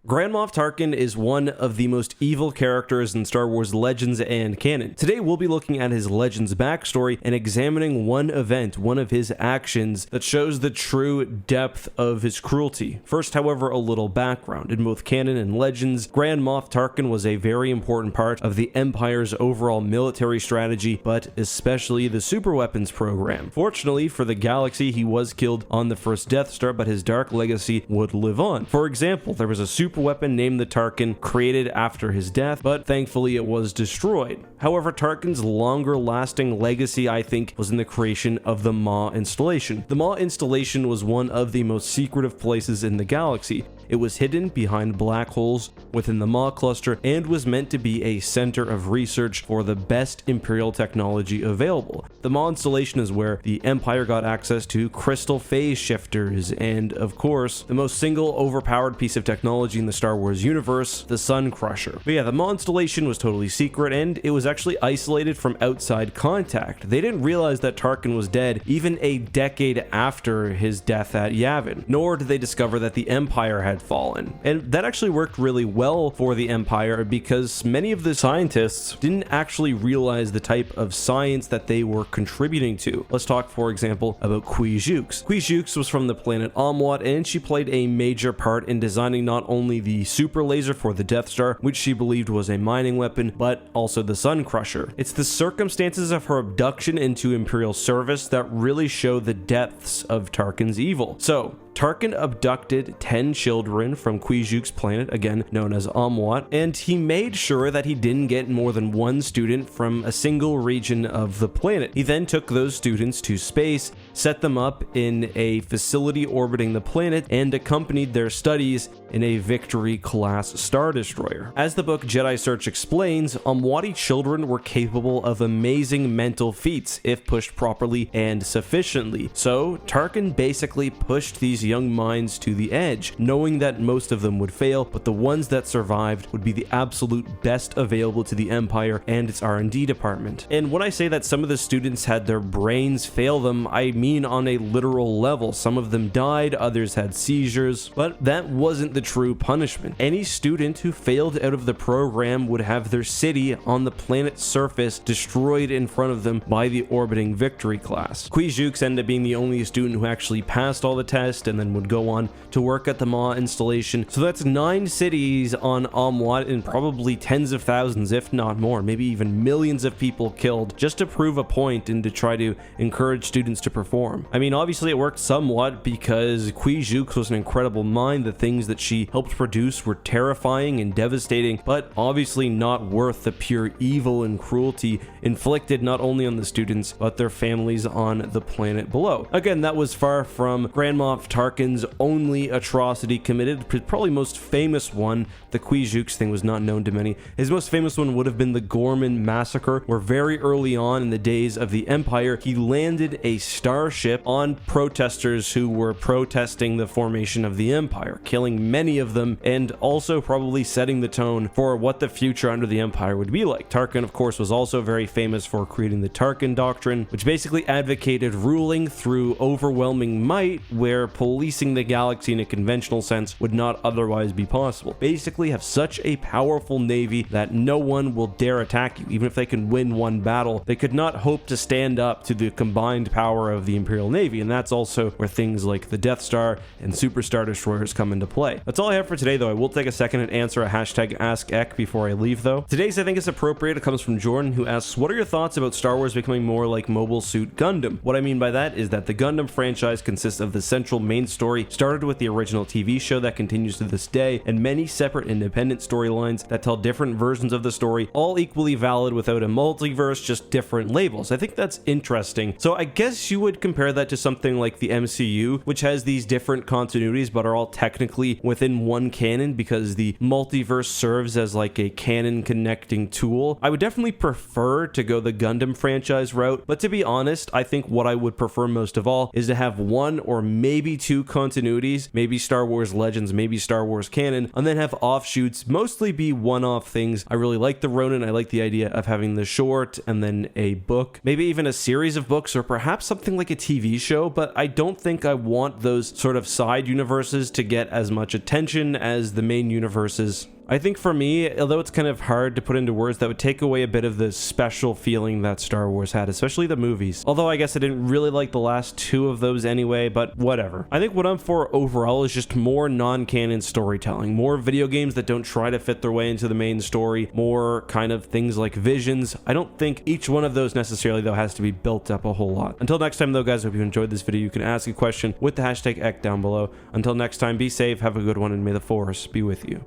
Grand Moff Tarkin is one of the most evil characters in Star Wars Legends and canon. Today we'll be looking at his Legends backstory and examining one event, one of his actions, that shows the true depth of his cruelty. First, however, a little background. In both canon and Legends, Grand Moff Tarkin was a very important part of the Empire's overall military strategy, but especially the superweapons program. Fortunately for the galaxy, he was killed on the first Death Star, but his dark legacy would live on. For example, there was a super weapon named the Tarkin created after his death, but thankfully it was destroyed. However, Tarkin's longer lasting legacy, I think, was in the creation of the Maw installation. The Maw installation was one of the most secretive places in the galaxy. It was hidden behind black holes within the Maw cluster and was meant to be a center of research for the best Imperial technology available. The Maw installation is where the Empire got access to crystal phase shifters and, of course, the most single overpowered piece of technology in the Star Wars universe, the Sun Crusher. But yeah, the Maw installation was totally secret and it was actually isolated from outside contact. They didn't realize that Tarkin was dead even a decade after his death at Yavin, nor did they discover that the Empire had fallen. And that actually worked really well for the Empire because many of the scientists didn't actually realize the type of science that they were contributing to. Let's talk, for example, about Qui Jux. Qui Jux was from the planet Amwat, and she played a major part in designing not only the super laser for the Death Star, which she believed was a mining weapon, but also the Sun Crusher. It's the circumstances of her abduction into Imperial service that really show the depths of Tarkin's evil. So, Tarkin abducted 10 children from Qui Jux planet, again known as Amwat, and he made sure that he didn't get more than one student from a single region of the planet. He then took those students to space, set them up in a facility orbiting the planet, and accompanied their studies in a Victory-class Star Destroyer. As the book Jedi Search explains, Amwati children were capable of amazing mental feats if pushed properly and sufficiently. So, Tarkin basically pushed these young minds to the edge, knowing that most of them would fail, but the ones that survived would be the absolute best available to the Empire and its R&D department. And when I say that some of the students had their brains fail them, I mean on a literal level. Some of them died, others had seizures, but that wasn't the true punishment. Any student who failed out of the program would have their city on the planet's surface destroyed in front of them by the orbiting Victory class. Qui Jux ended up being the only student who actually passed all the tests and then would go on to work at the Maw installation. So that's 9 cities on Amwat and probably tens of thousands, if not more, maybe even millions of people killed just to prove a point and to try to encourage students to perform. I mean, obviously it worked somewhat because Qui Jux was an incredible mind. The things that she helped produce were terrifying and devastating, but obviously not worth the pure evil and cruelty inflicted not only on the students, but their families on the planet below. Again, that was far from Grand Moff Tarkin's only atrocity committed. Probably most famous one, the Qui Jux thing, was not known to many. His most famous one would have been the Gorman Massacre, where very early on in the days of the Empire, he landed a starship on protesters who were protesting the formation of the Empire, killing many of them and also probably setting the tone for what the future under the Empire would be like. Tarkin, of course, was also very famous for creating the Tarkin Doctrine, which basically advocated ruling through overwhelming might, where policing the galaxy in a conventional sense would not otherwise be possible. Basically have such a powerful navy that no one will dare attack you. Even if they can win one battle, they could not hope to stand up to the combined power of the Imperial Navy, and that's also where things like the Death Star and Super Star Destroyers come into play. That's all I have for today, though. I will take a second and answer a hashtag AskEck before I leave, though. Today's, I think, is appropriate. It comes from Jordan, who asks, what are your thoughts about Star Wars becoming more like Mobile Suit Gundam? What I mean by that is that the Gundam franchise consists of the central main story, started with the original TV show that continues to this day, and many separate independent storylines that tell different versions of the story, all equally valid without a multiverse, just different labels. I think that's interesting. So I guess you would compare that to something like the MCU, which has these different continuities but are all technically within one canon because the multiverse serves as like a canon connecting tool. I would definitely prefer to go the Gundam franchise route, but to be honest, I think what I would prefer most of all is to have one or maybe two continuities, maybe Star Wars Legends, maybe Star Wars canon, and then have offshoots mostly be one-off things. I really like the Ronin. I like the idea of having the short and then a book, maybe even a series of books, or perhaps something like a TV show, but I don't think I want those sort of side universes to get as much attention as the main universes. I think for me, although it's kind of hard to put into words, that would take away a bit of the special feeling that Star Wars had, especially the movies. Although I guess I didn't really like the last two of those anyway, but whatever. I think what I'm for overall is just more non-canon storytelling, more video games that don't try to fit their way into the main story, more kind of things like Visions. I don't think each one of those necessarily, though, has to be built up a whole lot. Until next time, though, guys, I hope you enjoyed this video. You can ask a question with the hashtag #ECK down below. Until next time, be safe, have a good one, and may the Force be with you.